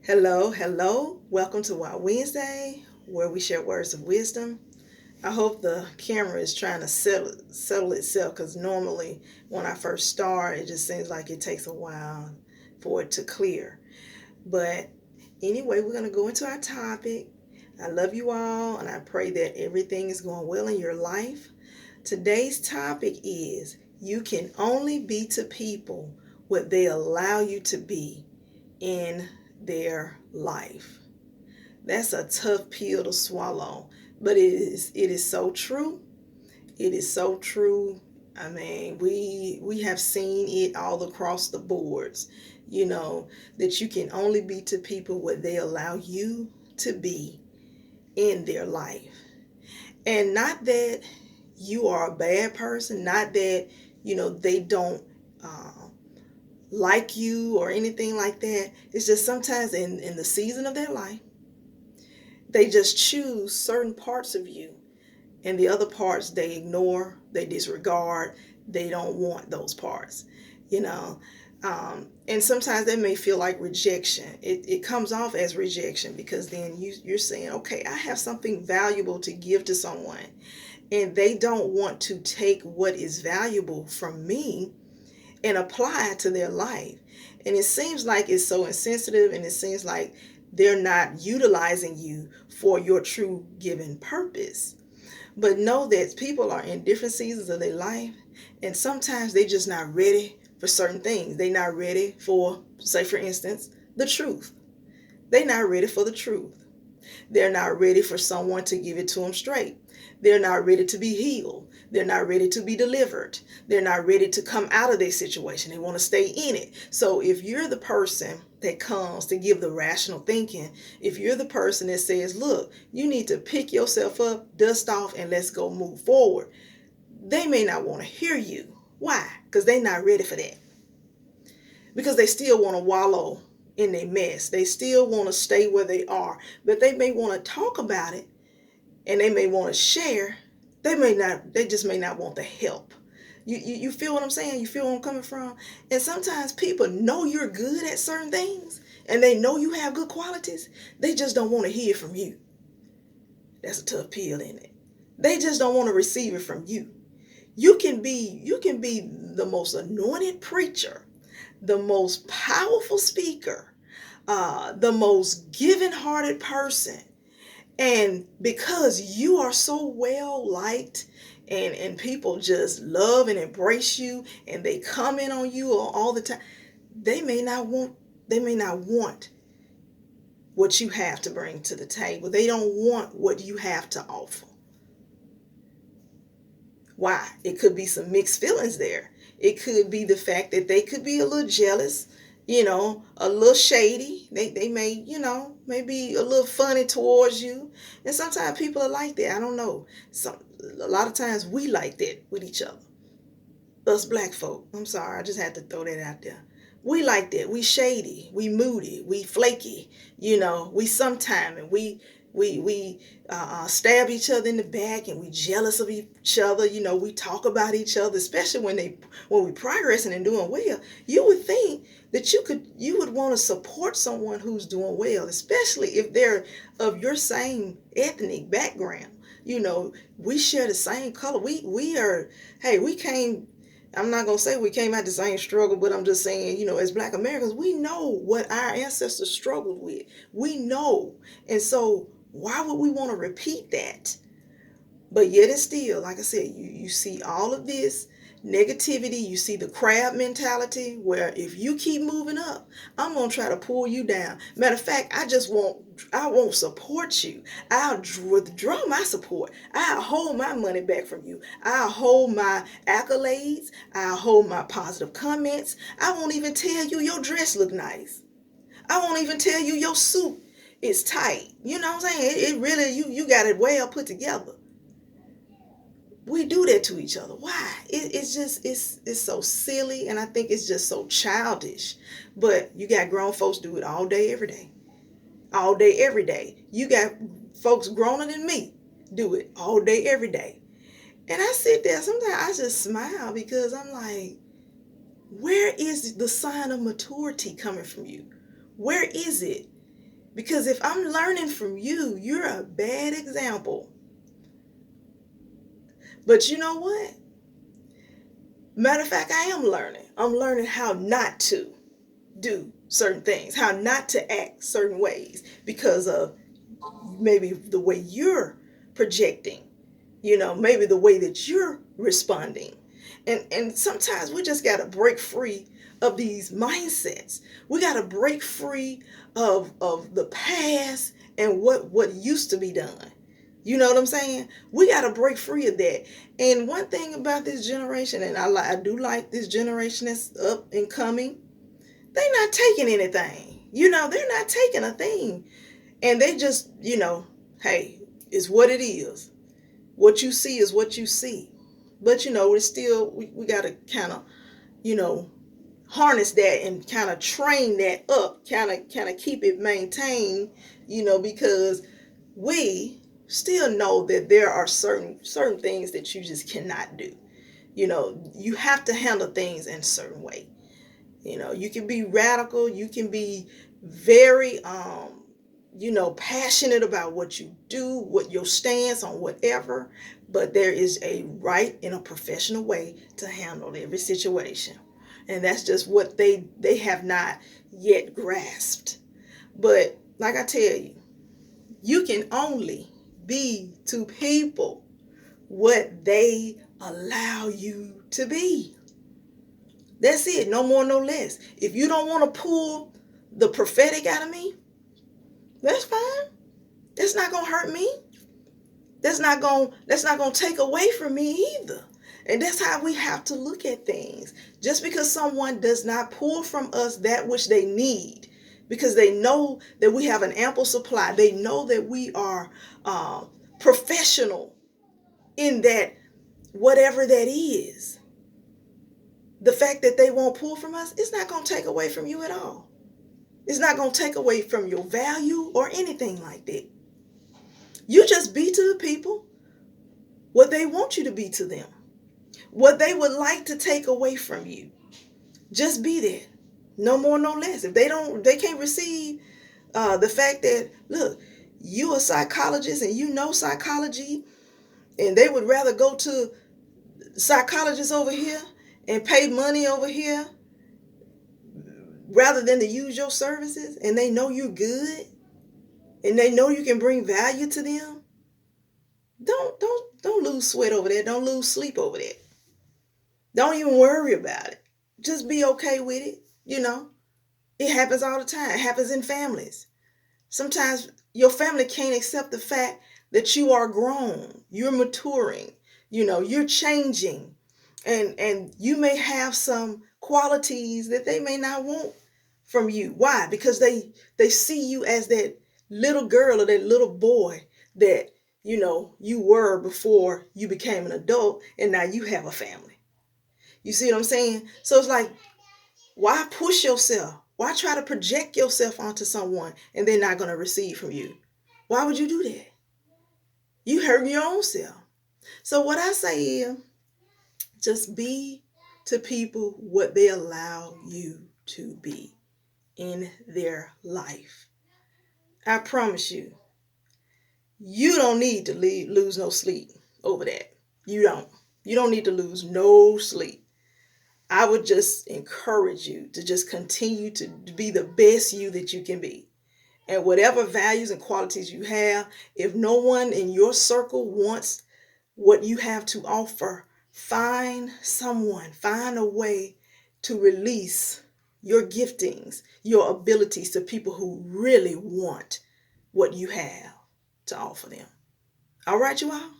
Hello, hello. Welcome to Wild Wednesday, where we share words of wisdom. I hope the camera is trying to settle itself because normally when I first start, it just seems like it takes a while for it to clear. But anyway, we're going to go into our topic. I love you all, and I pray that everything is going well in your life. Today's topic is you can only be to people what they allow you to be in their life. That's a tough pill to swallow, but it is so true. It is so true. I mean, we have seen it all across the boards, that you can only be to people what they allow you to be in their life. And not that you are a bad person, not that, they don't uh, like you or anything like that. It's just sometimes in the season of their life, they just choose certain parts of you, and the other parts they ignore, they disregard, they don't want those parts, you know. And sometimes that may feel like rejection. It comes off as rejection because then you're saying, okay, I have something valuable to give to someone, and they don't want to take what is valuable from me and apply it to their life. And it seems like it's so insensitive, and it seems like they're not utilizing you for your true given purpose. But know that people are in different seasons of their life, and sometimes they're just not ready for certain things. They're not ready for, say, for instance, the truth. They're not ready for the truth. They're not ready for someone to give it to them straight. They're not ready to be healed. They're not ready to be delivered. They're not ready to come out of their situation. They want to stay in it. So if you're the person that comes to give the rational thinking, if you're the person that says, look, you need to pick yourself up, dust off, and let's go move forward, they may not want to hear you. Why? Because they're not ready for that. Because they still want to wallow in their mess. They still want to stay where they are. But they may want to talk about it, and they may want to share. They just may not want the help. You feel what I'm saying? You feel where I'm coming from? And sometimes people know you're good at certain things, and they know you have good qualities. They just don't want to hear from you. That's a tough pill, isn't it? They just don't want to receive it from you. You can be the most anointed preacher, the most powerful speaker, the most given-hearted person, and because you are so well liked, and people just love and embrace you, and they comment on you all the time, they may not want they may not want what you have to bring to the table. They don't want what you have to offer. Why? It could be some mixed feelings there. It could be the fact that they could be a little jealous, a little shady. They may, maybe a little funny towards you. And sometimes people are like that. I don't know. A lot of times we like that with each other. Us black folk. I'm sorry, I just had to throw that out there. We like that. We shady, we moody, we flaky. We sometime, and we stab each other in the back, and we jealous of each other. We talk about each other, especially when we progressing and doing well. You would think that you would want to support someone who's doing well, especially if they're of your same ethnic background. We share the same color. We are, hey, we came, I'm not going to say we came out the same struggle, but I'm just saying, as black Americans, we know what our ancestors struggled with. We know. And so why would we want to repeat that? But yet and still, like I said, you see all of this negativity. You see the crab mentality, where if you keep moving up, I'm gonna try to pull you down. Matter of fact, I won't support you. I'll withdraw my support. I'll hold my money back from you. I'll hold my accolades. I'll hold my positive comments. I won't even tell you your dress look nice. I won't even tell you your suit is tight. You know what I'm saying? It really, you got it well put together. We do that to each other. Why? It's just it's so silly, and I think it's just so childish. But you got grown folks do it all day, every day, all day, every day. You got folks growner than me do it all day, every day. And I sit there. Sometimes I just smile because I'm like, where is the sign of maturity coming from you? Where is it? Because if I'm learning from you, you're a bad example. But you know what? Matter of fact, I am learning. I'm learning how not to do certain things, how not to act certain ways because of maybe the way you're projecting, maybe the way that you're responding. And sometimes we just got to break free of these mindsets. We got to break free of the past and what used to be done. You know what I'm saying? We got to break free of that. And one thing about this generation, and I do like this generation that's up and coming, they're not taking anything. They're not taking a thing. And they just, hey, it's what it is. What you see is what you see. But, it's still, we got to kind of, harness that and kind of train that up, kind of keep it maintained, because we still know that there are certain things that you just cannot do. You have to handle things in a certain way. You can be radical, you can be very passionate about what you do, what your stance on whatever, but there is a right and a professional way to handle every situation. And that's just what they have not yet grasped. But like I tell you, you can only be to people what they allow you to be. That's it. No more, no less. If you don't want to pull the prophetic out of me, that's fine. That's not going to hurt me. That's not going to take away from me either. And that's how we have to look at things. Just because someone does not pull from us that which they need, because they know that we have an ample supply, they know that we are professional in that, whatever that is, the fact that they won't pull from us, it's not going to take away from you at all. It's not going to take away from your value or anything like that. You just be to the people what they want you to be to them, what they would like to take away from you. Just be there. No more, no less. If they can't receive the fact that, look, you a psychologist and you know psychology, and they would rather go to psychologists over here and pay money over here rather than to use your services, and they know you're good and they know you can bring value to them, don't lose sweat over that. Don't lose sleep over that. Don't even worry about it. Just be okay with it. It happens all the time. It happens in families. Sometimes your family can't accept the fact that you are grown, you're maturing, you're changing, and you may have some qualities that they may not want from you. Why? Because they see you as that little girl or that little boy that you were before you became an adult, and now you have a family. You see what I'm saying? So it's like, why push yourself? Why try to project yourself onto someone and they're not going to receive from you? Why would you do that? You hurting your own self. So what I say is, just be to people what they allow you to be in their life. I promise you, you don't need to lose no sleep over that. You don't. You don't need to lose no sleep. I would just encourage you to just continue to be the best you that you can be. And whatever values and qualities you have, if no one in your circle wants what you have to offer, find someone, find a way to release your giftings, your abilities to people who really want what you have to offer them. All right, you all?